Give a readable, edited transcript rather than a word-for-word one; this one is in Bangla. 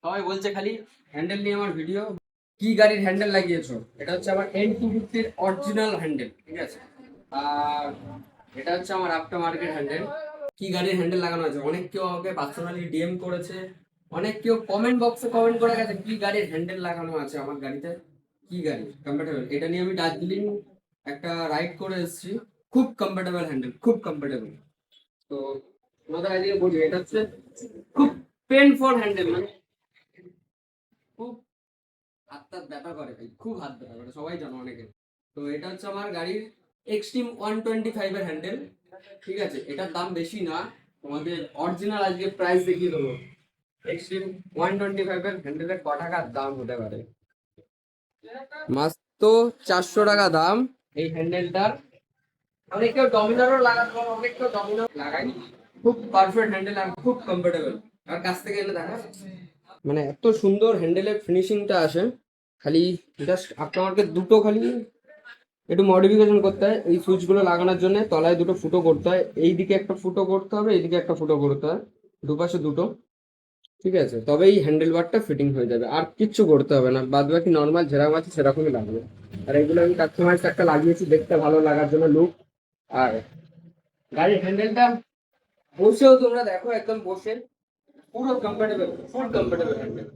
সবাই বলছে খালি হ্যান্ডেল নিয়ে আমার ভিডিও। কি গাড়ির হ্যান্ডেল লাগিয়েছো? এটা হচ্ছে আমার N250 অরিজিনাল হ্যান্ডেল, ঠিক আছে। আর এটা হচ্ছে আমার আফটার মার্কেট হ্যান্ডেল। কি গাড়ির হ্যান্ডেল লাগানো আছে, অনেক কেউ আমাকে পার্সোনালি ডিএম করেছে, অনেক কেউ কমেন্ট বক্সে কমেন্ট করে গেছে কি গাড়ির হ্যান্ডেল লাগানো আছে আমার গাড়িতে, কি গাড়ি কমফোর্টেবল। এটা নিয়ে আমি দার্জিলিং একটা রাইড করে এসেছি, খুব কমফোর্টেবল হ্যান্ডেল, খুব কমফোর্টেবল। তো তোমাদের আজকে বলি, এটা হচ্ছে খুব পেন ফর হ্যান্ডেল, মানে খুব হাত ব্যথা করে ভাই, খুব হাত ব্যথা করে, সবাই জানো অনেকে। তো এটা হচ্ছে আমার গাড়ির এক্সট্রিম 125 এর হ্যান্ডেল, ঠিক আছে। এটার দাম বেশি না, তোমাদের অরিজিনাল আজকে প্রাইস দেখিয়ে দেবো। এক্সট্রিম 125 এর হ্যান্ডেলের ক টাকার দাম হতে পারে? মাত্র 400 টাকা দাম এই হ্যান্ডেলটার। অনেক কেউ ডমিনারও লাগাতে পারো, অনেক কেউ ডমিনার লাগাই। খুব পারফেক্ট হ্যান্ডেল আর খুব কমফোর্টেবল। আর কাছ থেকে এনে দেখা, মানে এত সুন্দর হ্যান্ডেলের ফিনিশিংটা আসে। খালি জাস্ট আপনাকে দুটো খালি একটু মডিফিকেশন করতে হয় এই সুইচগুলো লাগানোর জন্য। তলায় দুটো ফুটো করতে হয়, এইদিকে একটা ফুটো করতে হবে, এইদিকে একটা ফুটো করতে হয়, দুপাশে দুটো, ঠিক আছে। তবেই হ্যান্ডেল বারটা ফিটিং হয়ে যাবে, আর কিচ্ছু করতে হবে না, বাদ বাকি নর্মাল যেরকম আছে সেরকমই লাগবে। আর এগুলো আমি কাস্টমাইজ একটা লাগিয়েছি দেখতে ভালো লাগার জন্য, লুক। আর গাড়ির হ্যান্ডেলটা বসেও তোমরা দেখো, একদম বসে পুরো কমফোর্টেবল, ফুল কমফোর্টেবল হ্যান্ডেল।